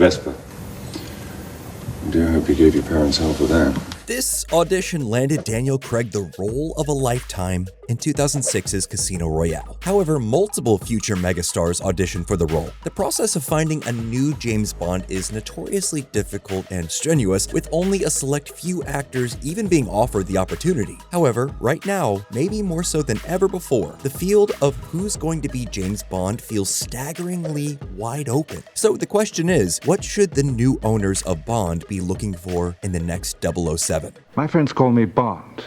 Vesper. I do hope you gave your parents help with that. This audition landed Daniel Craig the role of a lifetime in 2006's Casino Royale. However, multiple future megastars auditioned for the role. The process of finding a new James Bond is notoriously difficult and strenuous, with only a select few actors even being offered the opportunity. However, right now, maybe more so than ever before, the field of who's going to be James Bond feels staggeringly wide open. So the question is, what should the new owners of Bond be looking for in the next 007? My friends call me Bond.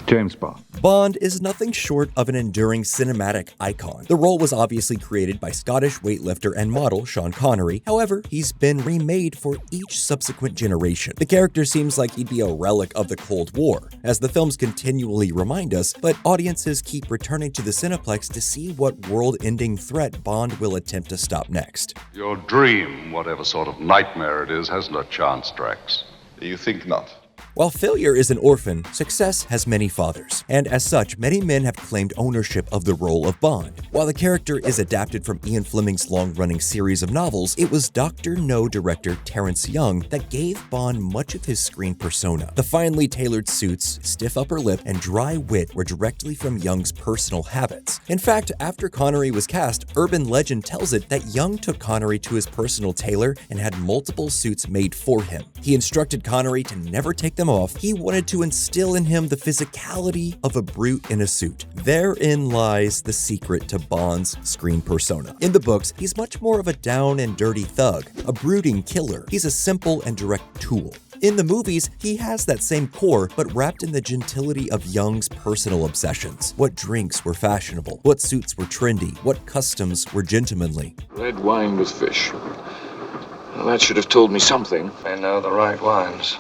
James Bond. Bond is nothing short of an enduring cinematic icon. The role was obviously created by Scottish weightlifter and model Sean Connery. However, he's been remade for each subsequent generation. The character seems like he'd be a relic of the Cold War, as the films continually remind us, but audiences keep returning to the Cineplex to see what world-ending threat Bond will attempt to stop next. Your dream, whatever sort of nightmare it is, hasn't a chance, Drax. You think not? While failure is an orphan, success has many fathers, and as such, many men have claimed ownership of the role of Bond. While the character is adapted from Ian Fleming's long-running series of novels, it was Dr. No director Terrence Young that gave Bond much of his screen persona. The finely tailored suits, stiff upper lip, and dry wit were directly from Young's personal habits. In fact, after Connery was cast, urban legend tells it that Young took Connery to his personal tailor and had multiple suits made for him. He instructed Connery to never take them off. He wanted to instill in him the physicality of a brute in a suit. Therein lies the secret to Bond's screen persona. In the books, he's much more of a down and dirty thug, a brooding killer. He's a simple and direct tool. In the movies, he has that same core, but wrapped in the gentility of Young's personal obsessions. What drinks were fashionable, what suits were trendy, what customs were gentlemanly. Red wine with fish. Well, that should have told me something. I know the right wines.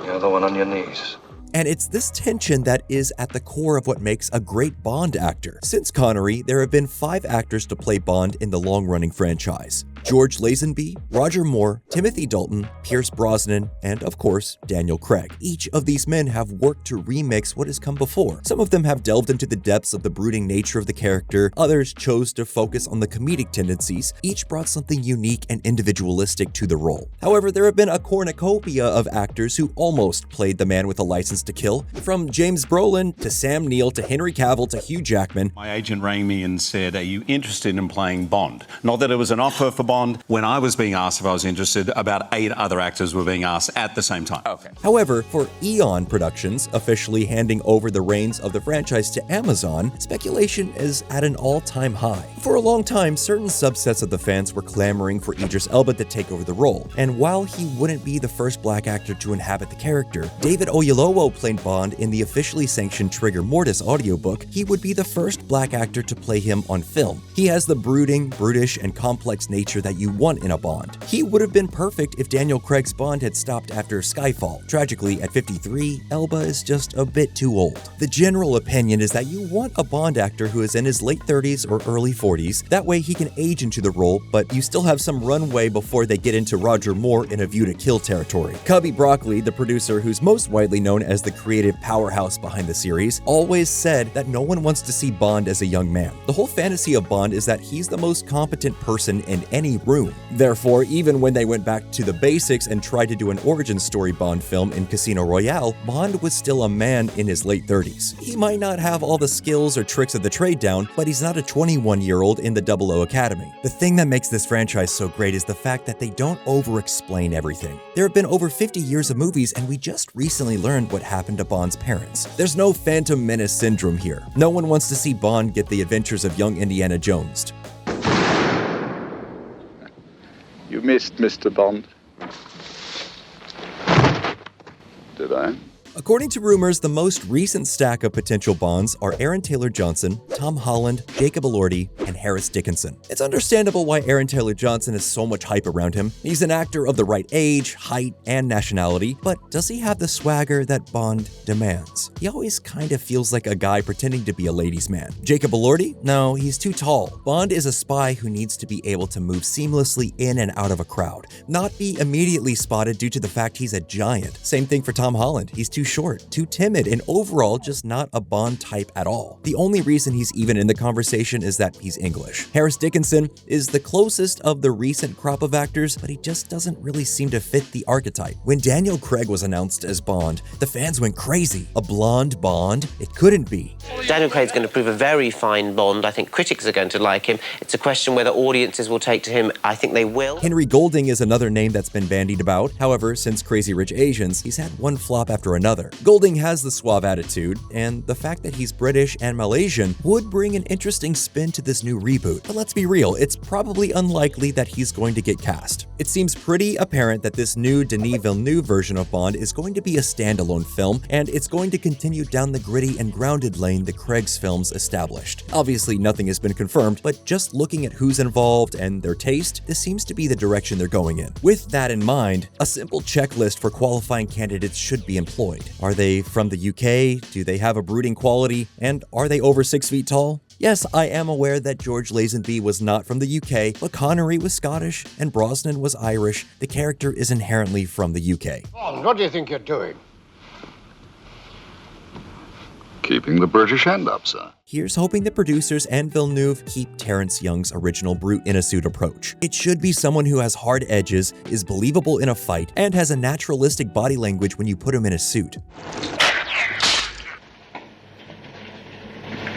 The other one on your knees. And it's this tension that is at the core of what makes a great Bond actor. Since Connery, there have been 5 actors to play Bond in the long-running franchise. George Lazenby, Roger Moore, Timothy Dalton, Pierce Brosnan, and of course, Daniel Craig. Each of these men have worked to remix what has come before. Some of them have delved into the depths of the brooding nature of the character, others chose to focus on the comedic tendencies. Each brought something unique and individualistic to the role. However, there have been a cornucopia of actors who almost played the man with a license to kill, from James Brolin to Sam Neill to Henry Cavill to Hugh Jackman. My agent rang me and said, "Are you interested in playing Bond?" Not that it was an offer for Bond. When I was being asked if I was interested, about 8 other actors were being asked at the same time. Okay. However, for Eon Productions, officially handing over the reins of the franchise to Amazon, speculation is at an all-time high. For a long time, certain subsets of the fans were clamoring for Idris Elba to take over the role, and while he wouldn't be the first black actor to inhabit the character, David Oyelowo played Bond in the officially sanctioned Trigger Mortis audiobook. He would be the first black actor to play him on film. He has the brooding, brutish, and complex nature that you want in a Bond. He would have been perfect if Daniel Craig's Bond had stopped after Skyfall. Tragically, at 53, Elba is just a bit too old. The general opinion is that you want a Bond actor who is in his late 30s or early 40s. That way he can age into the role, but you still have some runway before they get into Roger Moore in A View to Kill territory. Cubby Broccoli, the producer who's most widely known as the creative powerhouse behind the series, always said that no one wants to see Bond as a young man. The whole fantasy of Bond is that he's the most competent person in any room. Therefore, even when they went back to the basics and tried to do an origin story Bond film in Casino Royale, Bond was still a man in his late 30s. He might not have all the skills or tricks of the trade down, but he's not a 21-year-old in the 00 Academy. The thing that makes this franchise so great is the fact that they don't over-explain everything. There have been over 50 years of movies, and we just recently learned what happened to Bond's parents. There's no Phantom Menace syndrome here. No one wants to see Bond get the adventures of young Indiana Jones. You missed, Mr. Bond. Did I? According to rumors, the most recent stack of potential Bonds are Aaron Taylor Johnson, Tom Holland, Jacob Elordi, and Harris Dickinson. It's understandable why Aaron Taylor Johnson has so much hype around him. He's an actor of the right age, height, and nationality, but does he have the swagger that Bond demands? He always kind of feels like a guy pretending to be a ladies' man. Jacob Elordi? No, he's too tall. Bond is a spy who needs to be able to move seamlessly in and out of a crowd, not be immediately spotted due to the fact he's a giant. Same thing for Tom Holland. He's too short, too timid, and overall just not a Bond type at all. The only reason he's even in the conversation is that he's English. Harris Dickinson is the closest of the recent crop of actors, but he just doesn't really seem to fit the archetype. When Daniel Craig was announced as Bond, the fans went crazy. A blonde Bond? It couldn't be. Daniel Craig's going to prove a very fine Bond. I think critics are going to like him. It's a question whether audiences will take to him. I think they will. Henry Golding is another name that's been bandied about. However, since Crazy Rich Asians, he's had one flop after another. Golding has the suave attitude, and the fact that he's British and Malaysian would bring an interesting spin to this new reboot. But let's be real, it's probably unlikely that he's going to get cast. It seems pretty apparent that this new Denis Villeneuve version of Bond is going to be a standalone film, and it's going to continue down the gritty and grounded lane that Craig's films established. Obviously, nothing has been confirmed, but just looking at who's involved and their taste, this seems to be the direction they're going in. With that in mind, a simple checklist for qualifying candidates should be employed. Are they from the UK? Do they have a brooding quality? And are they over 6 feet tall? Yes, I am aware that George Lazenby was not from the UK, but Connery was Scottish and Brosnan was Irish. The character is inherently from the UK. Bond, what do you think you're doing? Keeping the British hand up, sir. Here's hoping the producers and Villeneuve keep Terrence Young's original brute-in-a-suit approach. It should be someone who has hard edges, is believable in a fight, and has a naturalistic body language when you put him in a suit.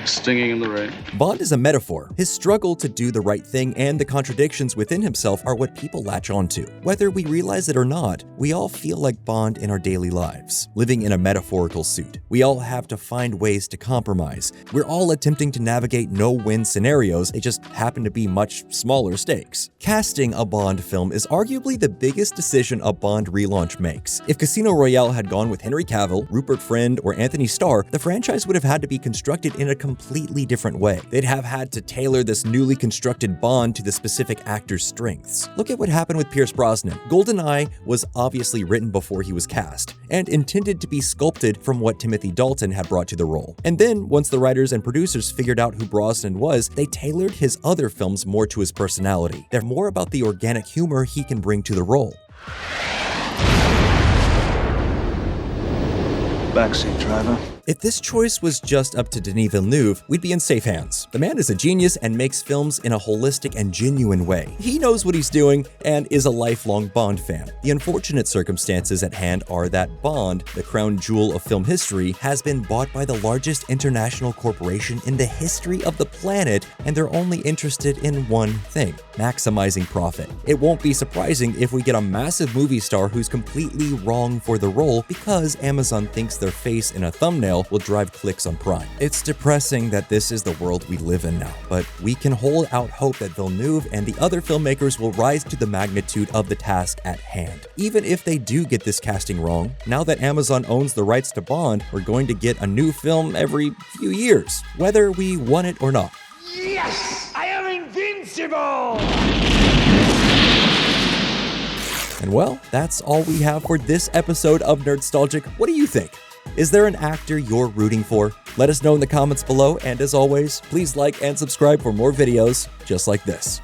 Stinging in the rain. Bond is a metaphor. His struggle to do the right thing and the contradictions within himself are what people latch onto. Whether we realize it or not, we all feel like Bond in our daily lives, living in a metaphorical suit. We all have to find ways to compromise. We're all attempting to navigate no-win scenarios, they just happen to be much smaller stakes. Casting a Bond film is arguably the biggest decision a Bond relaunch makes. If Casino Royale had gone with Henry Cavill, Rupert Friend, or Anthony Starr, the franchise would have had to be constructed in a completely different way. They'd have had to tailor this newly constructed Bond to the specific actor's strengths. Look at what happened with Pierce Brosnan. GoldenEye was obviously written before he was cast, and intended to be sculpted from what Timothy Dalton had brought to the role. And then, once the writers and producers figured out who Brosnan was, they tailored his other films more to his personality. They're more about the organic humor he can bring to the role. Backseat driver. If this choice was just up to Denis Villeneuve, we'd be in safe hands. The man is a genius and makes films in a holistic and genuine way. He knows what he's doing and is a lifelong Bond fan. The unfortunate circumstances at hand are that Bond, the crown jewel of film history, has been bought by the largest international corporation in the history of the planet, and they're only interested in one thing: maximizing profit. It won't be surprising if we get a massive movie star who's completely wrong for the role because Amazon thinks their face in a thumbnail will drive clicks on Prime. It's depressing that this is the world we live in now, but we can hold out hope that Villeneuve and the other filmmakers will rise to the magnitude of the task at hand. Even if they do get this casting wrong, now that Amazon owns the rights to Bond, we're going to get a new film every few years, whether we want it or not. Yes! I am invincible! And well, that's all we have for this episode of Nerdstalgic. What do you think? Is there an actor you're rooting for? Let us know in the comments below, and as always, please like and subscribe for more videos just like this.